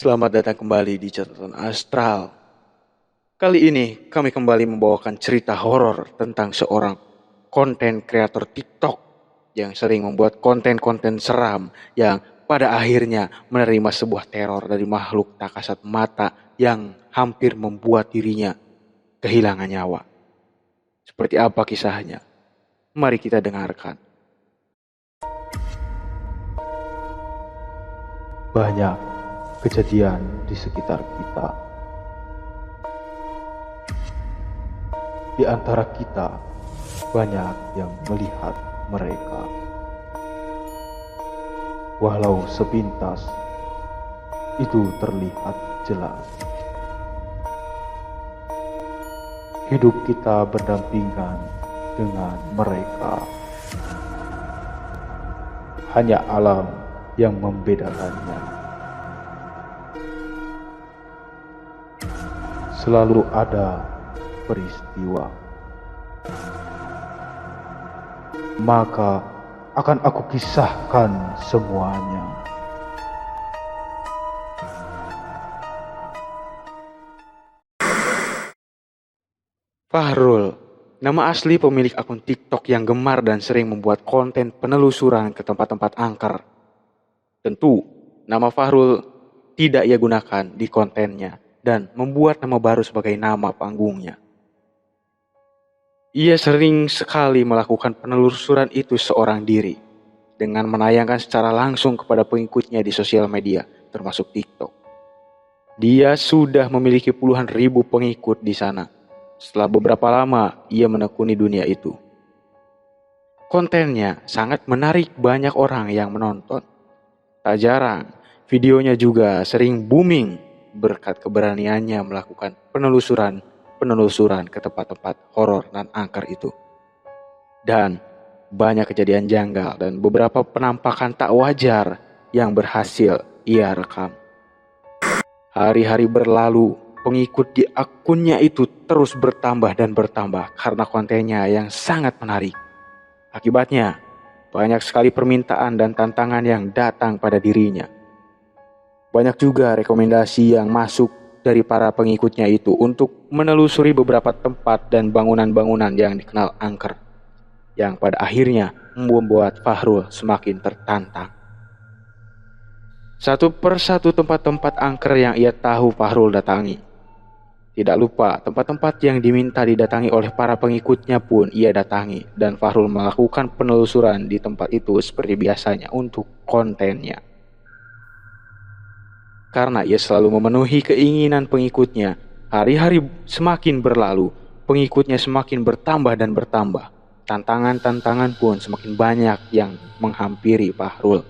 Selamat datang kembali di Catatan Astral. Kali ini kami kembali membawakan cerita horor tentang seorang konten kreator TikTok yang sering membuat konten-konten seram yang pada akhirnya menerima sebuah teror dari makhluk tak kasat mata yang hampir membuat dirinya kehilangan nyawa. Seperti apa kisahnya? Mari kita dengarkan. Banyak kejadian di sekitar kita. Di antara kita, banyak yang melihat mereka. Walau sepintas, itu terlihat jelas. Hidup kita berdampingan dengan mereka. Hanya alam yang membedakannya. Selalu ada peristiwa, maka akan aku kisahkan semuanya. Fahrul, nama asli pemilik akun TikTok yang gemar dan sering membuat konten penelusuran ke tempat-tempat angker. Tentu, nama Fahrul tidak ia gunakan di kontennya dan membuat nama baru sebagai nama panggungnya. Ia sering sekali melakukan penelusuran itu seorang diri dengan menayangkan secara langsung kepada pengikutnya di sosial media, termasuk TikTok. Dia sudah memiliki puluhan ribu pengikut di sana. Setelah beberapa lama, ia menekuni dunia itu. Kontennya sangat menarik banyak orang yang menonton. Tak jarang, videonya juga sering booming berkat keberaniannya melakukan penelusuran ke tempat-tempat horor dan angker itu. Dan banyak kejadian janggal dan beberapa penampakan tak wajar yang berhasil ia rekam. Hari-hari berlalu, pengikut di akunnya itu terus bertambah dan bertambah karena kontennya yang sangat menarik. Akibatnya, banyak sekali permintaan dan tantangan yang datang pada dirinya. Banyak juga rekomendasi yang masuk dari para pengikutnya itu untuk menelusuri beberapa tempat dan bangunan-bangunan yang dikenal angker, yang pada akhirnya membuat Fahrul semakin tertantang. Satu persatu tempat-tempat angker yang ia tahu Fahrul datangi. Tidak lupa, tempat-tempat yang diminta didatangi oleh para pengikutnya pun ia datangi, dan Fahrul melakukan penelusuran di tempat itu seperti biasanya untuk kontennya. Karena ia selalu memenuhi keinginan pengikutnya, hari-hari semakin berlalu, pengikutnya semakin bertambah dan bertambah. Tantangan-tantangan pun semakin banyak yang menghampiri Fahrul.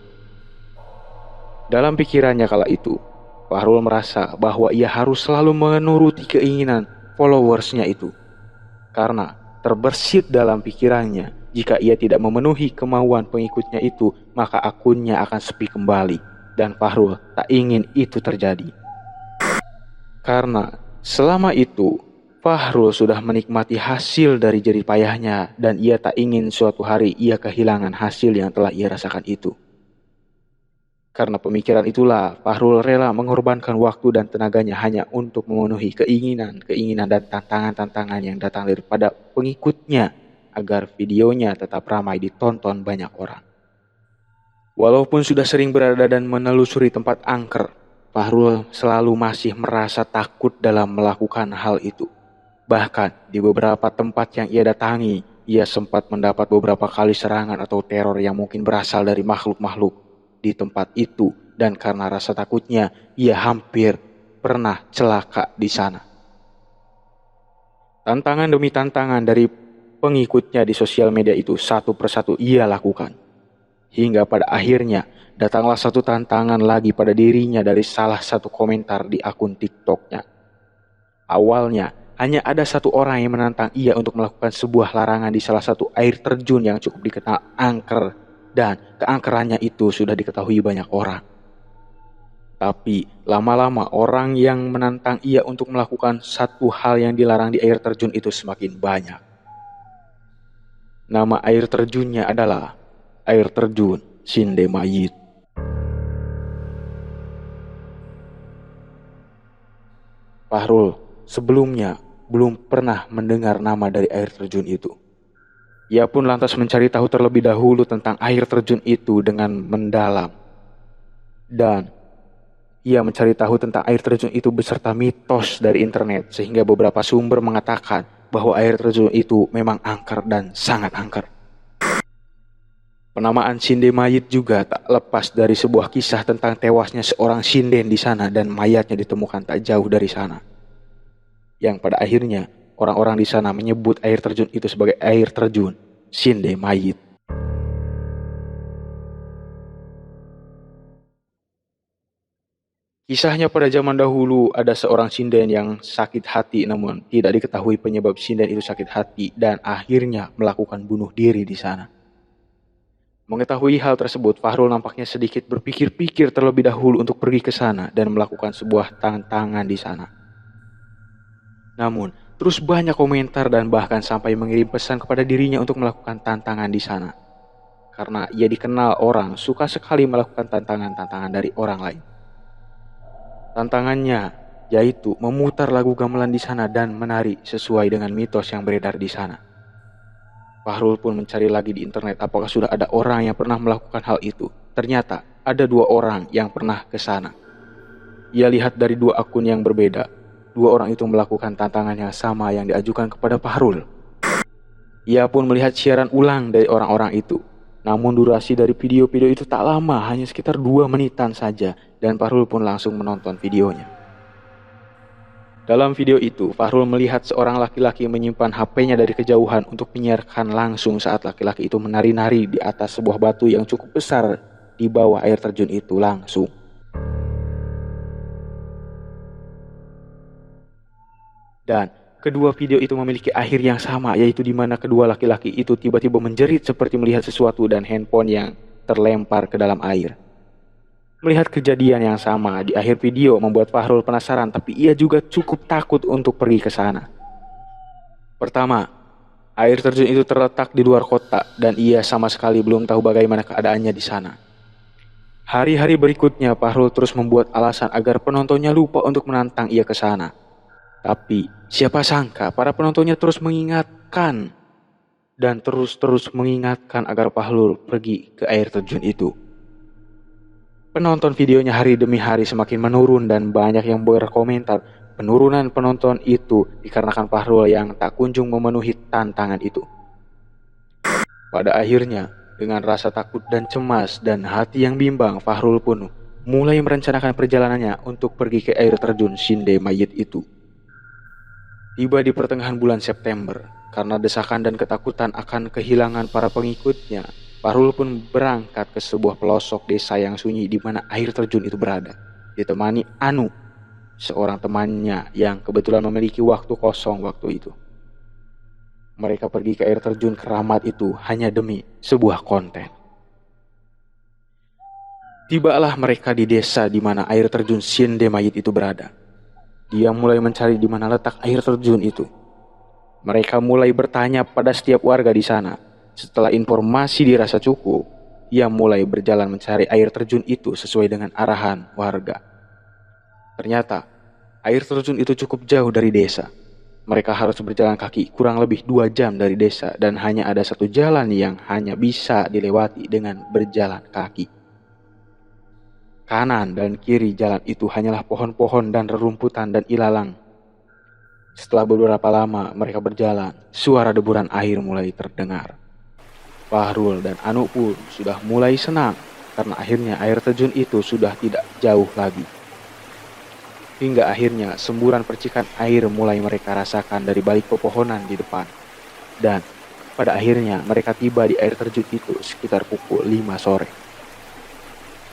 Dalam pikirannya kala itu, Fahrul merasa bahwa ia harus selalu menuruti keinginan followersnya itu. Karena terbersit dalam pikirannya, jika ia tidak memenuhi kemauan pengikutnya itu, maka akunnya akan sepi kembali. Dan Fahrul tak ingin itu terjadi. Karena selama itu, Fahrul sudah menikmati hasil dari jerih payahnya dan ia tak ingin suatu hari ia kehilangan hasil yang telah ia rasakan itu. Karena pemikiran itulah, Fahrul rela mengorbankan waktu dan tenaganya hanya untuk memenuhi keinginan dan tantangan-tantangan yang datang daripada pengikutnya agar videonya tetap ramai ditonton banyak orang. Walaupun sudah sering berada dan menelusuri tempat angker, Fahrul selalu masih merasa takut dalam melakukan hal itu. Bahkan di beberapa tempat yang ia datangi, ia sempat mendapat beberapa kali serangan atau teror yang mungkin berasal dari makhluk-makhluk di tempat itu, dan karena rasa takutnya ia hampir pernah celaka di sana. Tantangan demi tantangan dari pengikutnya di sosial media itu satu persatu ia lakukan. Hingga pada akhirnya datanglah satu tantangan lagi pada dirinya dari salah satu komentar di akun TikToknya. Awalnya hanya ada satu orang yang menantang ia untuk melakukan sebuah larangan di salah satu air terjun yang cukup dikenal angker, dan keangkerannya itu sudah diketahui banyak orang. Tapi lama-lama orang yang menantang ia untuk melakukan satu hal yang dilarang di air terjun itu semakin banyak. Nama air terjunnya adalah air terjun Sindemayit. Fahrul sebelumnya belum pernah mendengar nama dari air terjun itu. Ia pun lantas mencari tahu terlebih dahulu tentang air terjun itu dengan mendalam. Dan ia mencari tahu tentang air terjun itu beserta mitos dari internet, sehingga beberapa sumber mengatakan bahwa air terjun itu memang angker dan sangat angker. Penamaan Sinden Mayit juga tak lepas dari sebuah kisah tentang tewasnya seorang sinden di sana dan mayatnya ditemukan tak jauh dari sana. Yang pada akhirnya orang-orang di sana menyebut air terjun itu sebagai air terjun Sinden Mayit. Kisahnya pada zaman dahulu ada seorang sinden yang sakit hati namun tidak diketahui penyebab sinden itu sakit hati dan akhirnya melakukan bunuh diri di sana. Mengetahui hal tersebut, Fahrul nampaknya sedikit berpikir-pikir terlebih dahulu untuk pergi ke sana dan melakukan sebuah tantangan di sana. Namun, terus banyak komentar dan bahkan sampai mengirim pesan kepada dirinya untuk melakukan tantangan di sana. Karena ia dikenal orang suka sekali melakukan tantangan-tantangan dari orang lain. Tantangannya yaitu memutar lagu gamelan di sana dan menari sesuai dengan mitos yang beredar di sana. Fahrul pun mencari lagi di internet apakah sudah ada orang yang pernah melakukan hal itu. Ternyata ada 2 orang yang pernah ke sana. Ia lihat dari 2 akun yang berbeda. 2 orang itu melakukan tantangan yang sama yang diajukan kepada Fahrul. Ia pun melihat siaran ulang dari orang-orang itu. Namun durasi dari video-video itu tak lama, hanya sekitar 2 menitan saja, dan Fahrul pun langsung menonton videonya. Dalam video itu, Fahrul melihat seorang laki-laki menyimpan HP-nya dari kejauhan untuk menyiarkan langsung saat laki-laki itu menari-nari di atas sebuah batu yang cukup besar di bawah air terjun itu langsung. Dan kedua video itu memiliki akhir yang sama, yaitu di mana kedua laki-laki itu tiba-tiba menjerit seperti melihat sesuatu dan handphone yang terlempar ke dalam air. Melihat kejadian yang sama di akhir video membuat Fahrul penasaran, tapi ia juga cukup takut untuk pergi ke sana. Pertama, air terjun itu terletak di luar kota dan ia sama sekali belum tahu bagaimana keadaannya di sana. Hari-hari berikutnya Fahrul terus membuat alasan agar penontonnya lupa untuk menantang ia ke sana. Tapi siapa sangka para penontonnya terus mengingatkan dan terus mengingatkan agar Fahrul pergi ke air terjun itu. Penonton videonya hari demi hari semakin menurun dan banyak yang berkomentar penurunan penonton itu dikarenakan Fahrul yang tak kunjung memenuhi tantangan itu. Pada akhirnya, dengan rasa takut dan cemas dan hati yang bimbang, Fahrul pun mulai merencanakan perjalanannya untuk pergi ke air terjun Sinden Mayit itu. Tiba di pertengahan bulan September, karena desakan dan ketakutan akan kehilangan para pengikutnya, Fahrul pun berangkat ke sebuah pelosok desa yang sunyi di mana air terjun itu berada, ditemani Anu, seorang temannya yang kebetulan memiliki waktu kosong waktu itu. Mereka pergi ke air terjun keramat itu hanya demi sebuah konten. Tibalah mereka di desa di mana air terjun Sinden Mayit itu berada. Dia mulai mencari di mana letak air terjun itu. Mereka mulai bertanya pada setiap warga di sana. Setelah informasi dirasa cukup, ia mulai berjalan mencari air terjun itu sesuai dengan arahan warga. Ternyata, air terjun itu cukup jauh dari desa. Mereka harus berjalan kaki kurang lebih 2 jam dari desa dan hanya ada 1 jalan yang hanya bisa dilewati dengan berjalan kaki. Kanan dan kiri jalan itu hanyalah pohon-pohon dan rerumputan dan ilalang. Setelah beberapa lama mereka berjalan, suara deburan air mulai terdengar. Fahrul dan Anu pun sudah mulai senang karena akhirnya air terjun itu sudah tidak jauh lagi. Hingga akhirnya semburan percikan air mulai mereka rasakan dari balik pepohonan di depan. Dan pada akhirnya mereka tiba di air terjun itu sekitar pukul 5 sore.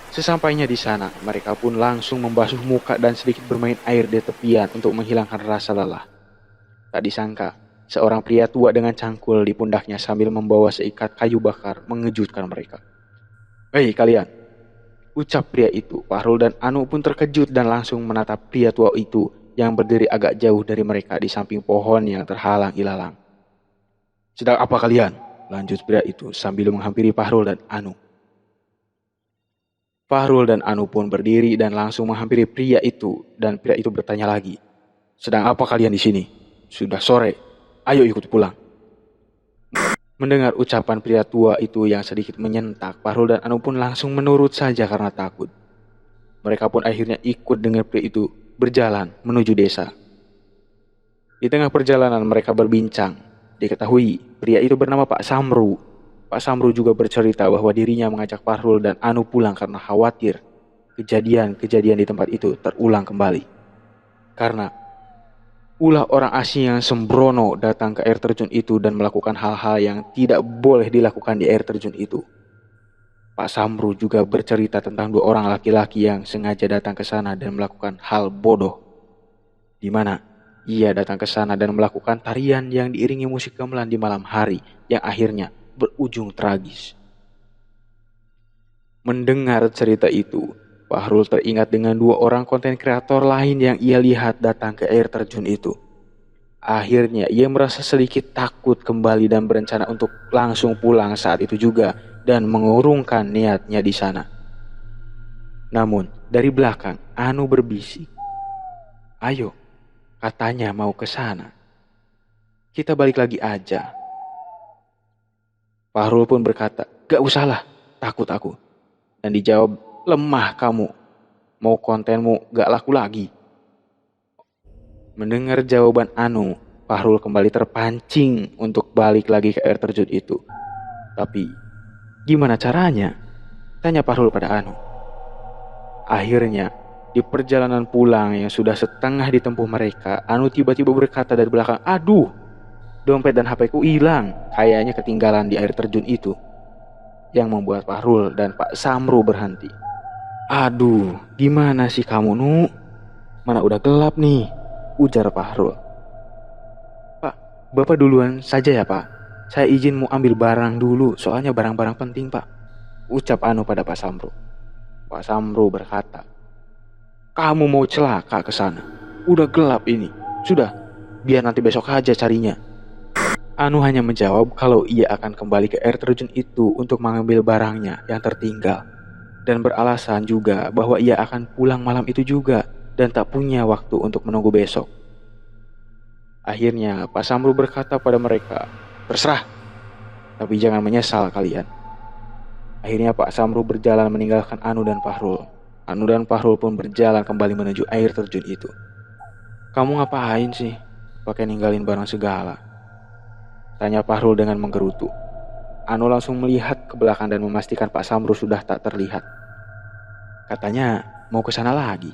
Sesampainya di sana, mereka pun langsung membasuh muka dan sedikit bermain air di tepian untuk menghilangkan rasa lelah. Tak disangka, seorang pria tua dengan cangkul di pundaknya sambil membawa seikat kayu bakar mengejutkan mereka. "Hei kalian!" ucap pria itu. Fahrul dan Anu pun terkejut dan langsung menatap pria tua itu yang berdiri agak jauh dari mereka di samping pohon yang terhalang ilalang. "Sedang apa kalian?" lanjut pria itu sambil menghampiri Fahrul dan Anu. Fahrul dan Anu pun berdiri dan langsung menghampiri pria itu dan pria itu bertanya lagi. Sedang apa kalian di sini? Sudah sore, ayo ikut pulang. Mendengar ucapan pria tua itu yang sedikit menyentak, Fahrul dan Anu pun langsung menurut saja karena takut. Mereka pun akhirnya ikut dengan pria itu berjalan menuju desa. Di tengah perjalanan mereka berbincang. Diketahui pria itu bernama Pak Samru. Pak Samru juga bercerita bahwa dirinya mengajak Fahrul dan Anu pulang karena khawatir kejadian-kejadian di tempat itu terulang kembali. Karena ulah orang asing yang sembrono datang ke air terjun itu dan melakukan hal-hal yang tidak boleh dilakukan di air terjun itu. Pak Samru juga bercerita tentang 2 orang laki-laki yang sengaja datang ke sana dan melakukan hal bodoh. Di mana ia datang ke sana dan melakukan tarian yang diiringi musik gamelan di malam hari yang akhirnya berujung tragis. Mendengar cerita itu, Fahrul teringat dengan 2 orang konten kreator lain yang ia lihat datang ke air terjun itu. Akhirnya ia merasa sedikit takut kembali dan berencana untuk langsung pulang saat itu juga dan mengurungkan niatnya di sana. Namun dari belakang Anu berbisik, "Ayo, katanya mau ke sana. Kita balik lagi aja." Fahrul pun berkata, "Gak usahlah, takut aku." Dan dijawab, "Lemah kamu, mau kontenmu gak laku lagi." Mendengar jawaban Anu, Fahrul kembali terpancing untuk balik lagi ke air terjun itu. Tapi, gimana caranya? Tanya Fahrul pada Anu. Akhirnya, di perjalanan pulang yang sudah setengah ditempuh mereka, Anu tiba-tiba berkata dari belakang, "Aduh, dompet dan HP ku hilang, kayaknya ketinggalan di air terjun itu." Yang membuat Fahrul dan Pak Samru berhenti. "Aduh, gimana sih kamu, Nu? Mana udah gelap nih," ujar Fahrul. "Pak, Bapak duluan saja ya, Pak. Saya izin mau ambil barang dulu, soalnya barang-barang penting, Pak," ucap Anu pada Pak Samru. Pak Samru berkata, "Kamu mau celaka ke sana? Udah gelap ini. Sudah, biar nanti besok aja carinya." Anu hanya menjawab kalau ia akan kembali ke air terjun itu untuk mengambil barangnya yang tertinggal. Dan beralasan juga bahwa ia akan pulang malam itu juga dan tak punya waktu untuk menunggu besok. Akhirnya Pak Samru berkata pada mereka, "Terserah, tapi jangan menyesal kalian." Akhirnya Pak Samru berjalan meninggalkan Anu dan Fahrul. Anu dan Fahrul pun berjalan kembali menuju air terjun itu. "Kamu ngapain sih? Pakai ninggalin barang segala?" tanya Fahrul dengan menggerutu. Anu langsung melihat ke belakang dan memastikan Pak Samru sudah tak terlihat. Katanya mau ke sana lagi.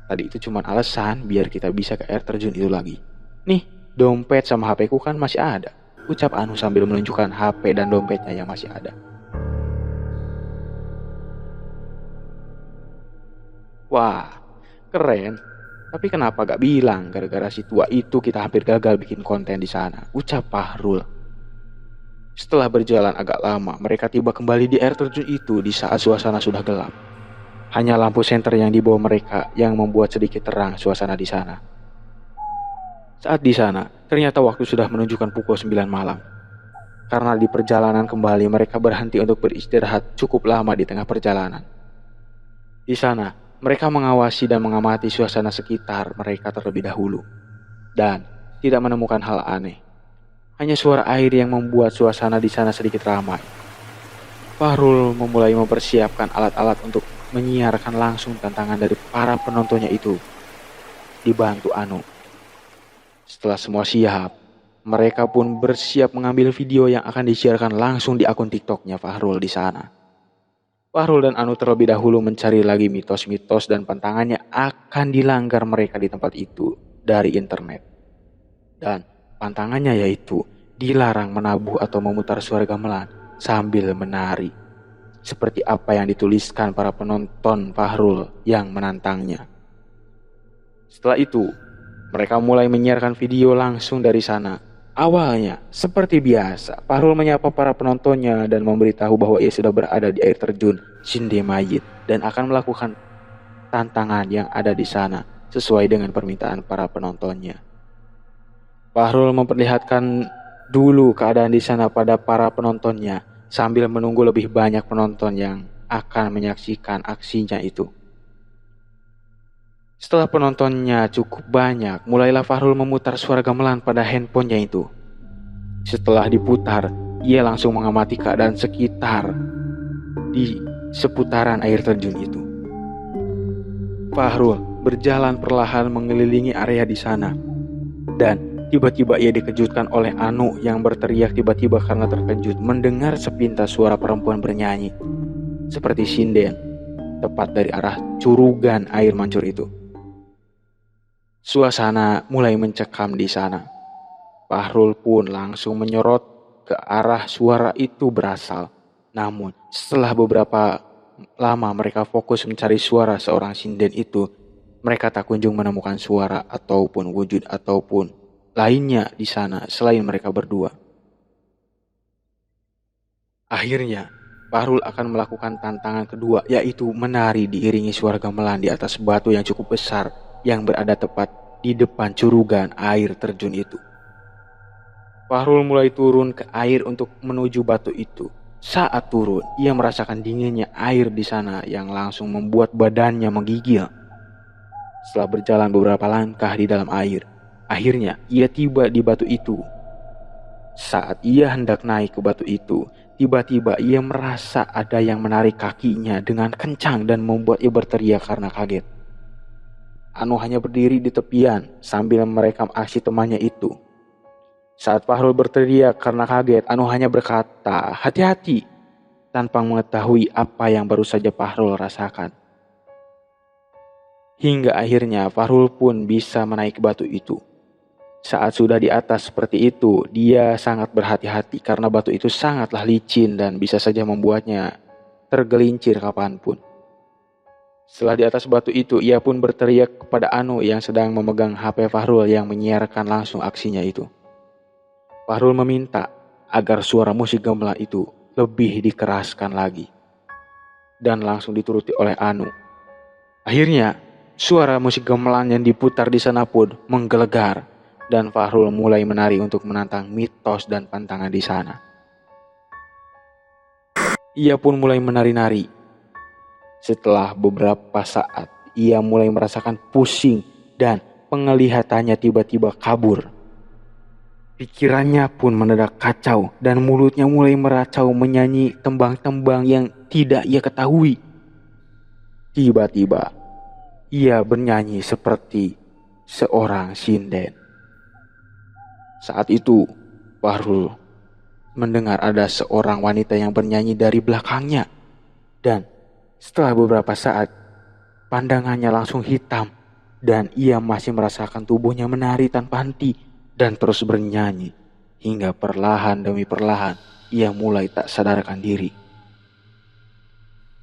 Tadi itu cuma alasan biar kita bisa ke air terjun itu lagi. "Nih, dompet sama HP ku kan masih ada," ucap Anu sambil menunjukkan HP dan dompetnya yang masih ada. "Wah, keren. Tapi kenapa gak bilang gara-gara si tua itu kita hampir gagal bikin konten di sana," ucap Fahrul. Setelah berjalan agak lama, mereka tiba kembali di air terjun itu di saat suasana sudah gelap. Hanya lampu senter yang dibawa mereka yang membuat sedikit terang suasana di sana. Saat di sana, ternyata waktu sudah menunjukkan pukul 9 malam. Karena di perjalanan kembali mereka berhenti untuk beristirahat cukup lama di tengah perjalanan. Di sana, mereka mengawasi dan mengamati suasana sekitar mereka terlebih dahulu. Dan tidak menemukan hal aneh. Hanya suara air yang membuat suasana di sana sedikit ramai. Fahrul memulai mempersiapkan alat-alat untuk menyiarkan langsung tantangan dari para penontonnya itu, dibantu Anu. Setelah semua siap, mereka pun bersiap mengambil video yang akan disiarkan langsung di akun TikToknya Fahrul di sana. Fahrul dan Anu terlebih dahulu mencari lagi mitos-mitos dan pantangan yang akan dilanggar mereka di tempat itu dari internet. Dan pantangannya yaitu dilarang menabuh atau memutar suara gamelan sambil menari. Seperti apa yang dituliskan para penonton Fahrul yang menantangnya. Setelah itu, mereka mulai menyiarkan video langsung dari sana. Awalnya, seperti biasa, Fahrul menyapa para penontonnya dan memberitahu bahwa ia sudah berada di air terjun Cindemayit dan akan melakukan tantangan yang ada di sana sesuai dengan permintaan para penontonnya. Fahrul memperlihatkan dulu keadaan di sana pada para penontonnya sambil menunggu lebih banyak penonton yang akan menyaksikan aksinya itu. Setelah penontonnya cukup banyak, mulailah Fahrul memutar suara gamelan pada handphonenya itu. Setelah diputar, ia langsung mengamati keadaan sekitar di seputaran air terjun itu. Fahrul berjalan perlahan mengelilingi area di sana. Dan tiba-tiba ia dikejutkan oleh Anu yang berteriak tiba-tiba karena terkejut mendengar sepintas suara perempuan bernyanyi. Seperti sinden, tepat dari arah curugan air mancur itu. Suasana mulai mencekam di sana. Fahrul pun langsung menyorot ke arah suara itu berasal. Namun setelah beberapa lama mereka fokus mencari suara seorang sinden itu, mereka tak kunjung menemukan suara ataupun wujud ataupun lainnya di sana selain mereka berdua. Akhirnya, Fahrul akan melakukan tantangan kedua, yaitu menari diiringi suara gamelan di atas batu yang cukup besar yang berada tepat di depan curugan air terjun itu. Fahrul mulai turun ke air untuk menuju batu itu. Saat turun, ia merasakan dinginnya air di sana yang langsung membuat badannya menggigil. Setelah berjalan beberapa langkah di dalam air, akhirnya ia tiba di batu itu. Saat ia hendak naik ke batu itu, tiba-tiba ia merasa ada yang menarik kakinya dengan kencang dan membuat ia berteriak karena kaget. Anu hanya berdiri di tepian sambil merekam aksi temannya itu. Saat Fahrul berteriak karena kaget, Anu hanya berkata, "Hati-hati," tanpa mengetahui apa yang baru saja Fahrul rasakan. Hingga akhirnya Fahrul pun bisa menaiki batu itu. Saat sudah di atas seperti itu, dia sangat berhati-hati karena batu itu sangatlah licin dan bisa saja membuatnya tergelincir kapanpun. Setelah di atas batu itu, ia pun berteriak kepada Anu yang sedang memegang HP Fahrul yang menyiarkan langsung aksinya itu. Fahrul meminta agar suara musik gamelan itu lebih dikeraskan lagi. Dan langsung dituruti oleh Anu. Akhirnya, suara musik gamelan yang diputar di sana pun menggelegar. Dan Fahrul mulai menari untuk menantang mitos dan pantangan di sana. Ia pun mulai menari-nari. Setelah beberapa saat, ia mulai merasakan pusing dan penglihatannya tiba-tiba kabur. Pikirannya pun mendadak kacau dan mulutnya mulai meracau menyanyi tembang-tembang yang tidak ia ketahui. Tiba-tiba, ia bernyanyi seperti seorang sinden. Saat itu, Fahrul mendengar ada seorang wanita yang bernyanyi dari belakangnya. Dan setelah beberapa saat, pandangannya langsung hitam dan ia masih merasakan tubuhnya menari tanpa henti dan terus bernyanyi. Hingga perlahan demi perlahan, ia mulai tak sadarkan diri.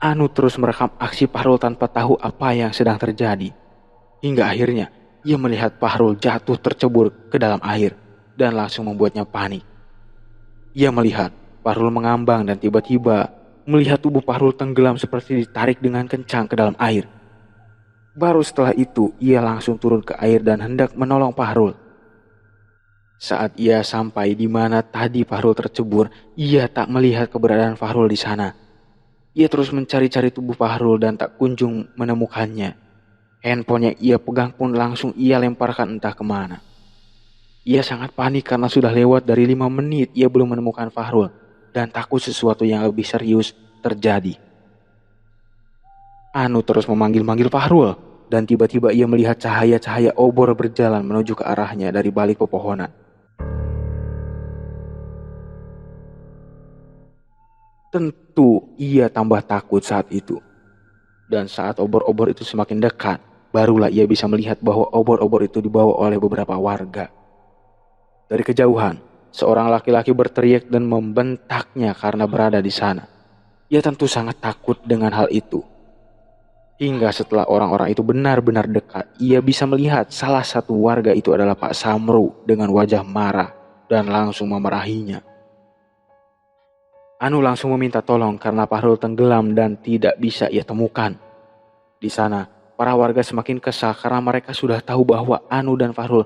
Anu terus merekam aksi Fahrul tanpa tahu apa yang sedang terjadi. Hingga akhirnya, ia melihat Fahrul jatuh tercebur ke dalam air dan langsung membuatnya panik. Ia melihat Fahrul mengambang dan tiba-tiba melihat tubuh Fahrul tenggelam seperti ditarik dengan kencang ke dalam air. Baru setelah itu ia langsung turun ke air dan hendak menolong Fahrul. Saat ia sampai di mana tadi Fahrul tercebur, ia tak melihat keberadaan Fahrul di sana. Ia terus mencari-cari tubuh Fahrul dan tak kunjung menemukannya. Handphone yang ia pegang pun langsung ia lemparkan entah kemana. Ia sangat panik karena sudah lewat dari 5 menit ia belum menemukan Fahrul dan takut sesuatu yang lebih serius terjadi. Anu terus memanggil-manggil Fahrul dan tiba-tiba ia melihat cahaya-cahaya obor berjalan menuju ke arahnya dari balik pepohonan. Tentu ia tambah takut saat itu. Dan saat obor-obor itu semakin dekat, barulah ia bisa melihat bahwa obor-obor itu dibawa oleh beberapa warga. Dari kejauhan, seorang laki-laki berteriak dan membentaknya karena berada di sana. Ia tentu sangat takut dengan hal itu. Hingga setelah orang-orang itu benar-benar dekat, ia bisa melihat salah satu warga itu adalah Pak Samru dengan wajah marah dan langsung memarahinya. Anu langsung meminta tolong karena Fahrul tenggelam dan tidak bisa ia temukan. Di sana, para warga semakin kesal karena mereka sudah tahu bahwa Anu dan Fahrul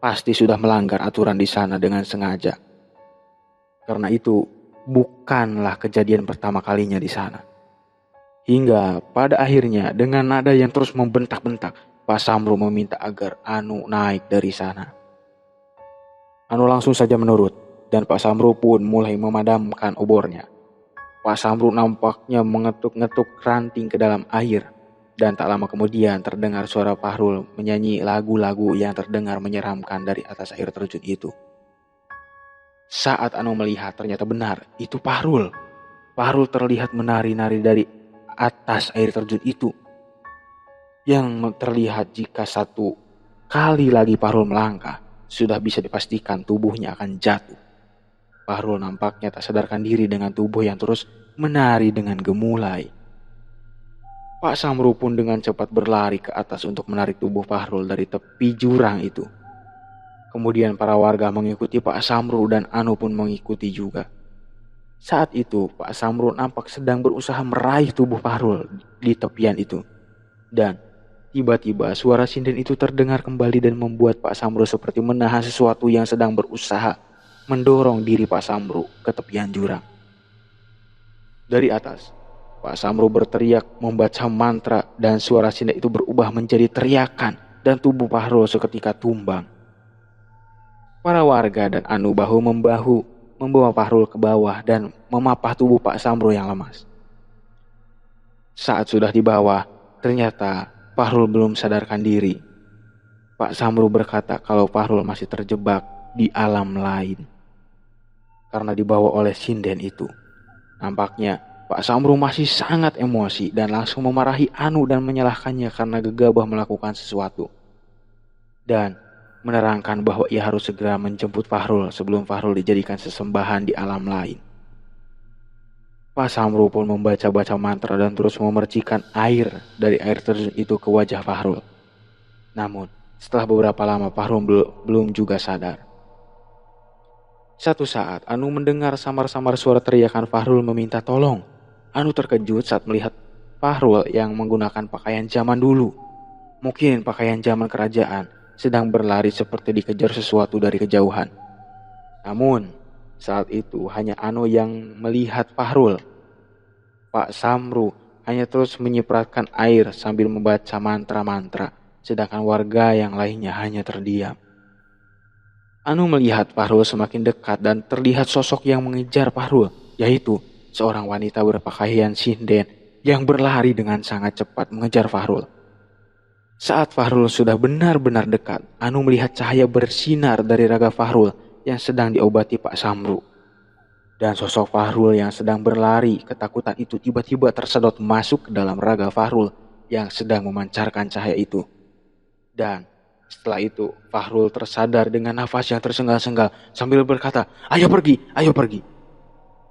pasti sudah melanggar aturan di sana dengan sengaja. Karena itu, bukanlah kejadian pertama kalinya di sana. Hingga pada akhirnya dengan nada yang terus membentak-bentak, Pak Samru meminta agar Anu naik dari sana. Anu langsung saja menurut, dan Pak Samru pun mulai memadamkan obornya. Pak Samru nampaknya mengetuk-ngetuk ranting ke dalam air, dan tak lama kemudian terdengar suara Fahrul menyanyi lagu-lagu yang terdengar menyeramkan dari atas air terjun itu. Saat Anu melihat, ternyata benar, itu Fahrul. Fahrul terlihat menari-nari dari atas air terjun itu. Yang terlihat jika satu kali lagi Fahrul melangkah, sudah bisa dipastikan tubuhnya akan jatuh. Fahrul nampaknya tak sadarkan diri dengan tubuh yang terus menari dengan gemulai. Pak Samru pun dengan cepat berlari ke atas untuk menarik tubuh Fahrul dari tepi jurang itu. Kemudian para warga mengikuti Pak Samru dan Anu pun mengikuti juga. Saat itu Pak Samru nampak sedang berusaha meraih tubuh Fahrul di tepian itu. Dan tiba-tiba suara sinden itu terdengar kembali dan membuat Pak Samru seperti menahan sesuatu yang sedang berusaha mendorong diri Pak Samru ke tepian jurang. Dari atas, Pak Samru berteriak membaca mantra dan suara sinden itu berubah menjadi teriakan dan tubuh Fahrul seketika tumbang. Para warga dan Anu bahu-membahu membawa Fahrul ke bawah dan memapah tubuh Pak Samru yang lemas. Saat sudah di bawah, ternyata Fahrul belum sadarkan diri. Pak Samru berkata kalau Fahrul masih terjebak di alam lain karena dibawa oleh sinden itu. Nampaknya Pak Samru masih sangat emosi dan langsung memarahi Anu dan menyalahkannya karena gegabah melakukan sesuatu. Dan menerangkan bahwa ia harus segera menjemput Fahrul sebelum Fahrul dijadikan sesembahan di alam lain. Pak Samru pun membaca-baca mantra dan terus memercikan air dari air terjun itu ke wajah Fahrul. Namun, setelah beberapa lama Fahrul belum juga sadar. Satu saat, Anu mendengar samar-samar suara teriakan Fahrul meminta tolong. Anu terkejut saat melihat Fahrul yang menggunakan pakaian zaman dulu. Mungkin pakaian zaman kerajaan, sedang berlari seperti dikejar sesuatu dari kejauhan. Namun, saat itu hanya Anu yang melihat Fahrul. Pak Samru hanya terus menyipratkan air sambil membaca mantra-mantra, sedangkan warga yang lainnya hanya terdiam. Anu melihat Fahrul semakin dekat dan terlihat sosok yang mengejar Fahrul, yaitu seorang wanita berpakaian sinden yang berlari dengan sangat cepat mengejar Fahrul. Saat Fahrul sudah benar-benar dekat, Anu melihat cahaya bersinar dari raga Fahrul yang sedang diobati Pak Samru. Dan sosok Fahrul yang sedang berlari ketakutan itu tiba-tiba tersedot masuk ke dalam raga Fahrul yang sedang memancarkan cahaya itu. Dan setelah itu Fahrul tersadar dengan nafas yang tersengal-sengal sambil berkata, "Ayo pergi, ayo pergi."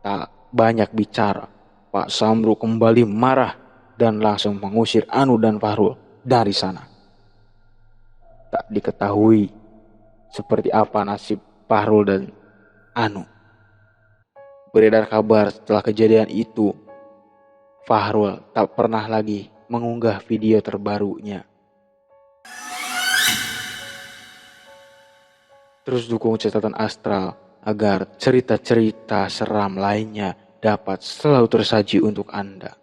Tak banyak bicara, Pak Samru kembali marah dan langsung mengusir Anu dan Fahrul dari sana. Tak diketahui seperti apa nasib Fahrul dan Anu. Beredar kabar setelah kejadian itu, Fahrul tak pernah lagi mengunggah video terbarunya. Terus dukung catatan astral agar cerita-cerita seram lainnya dapat selalu tersaji untuk Anda.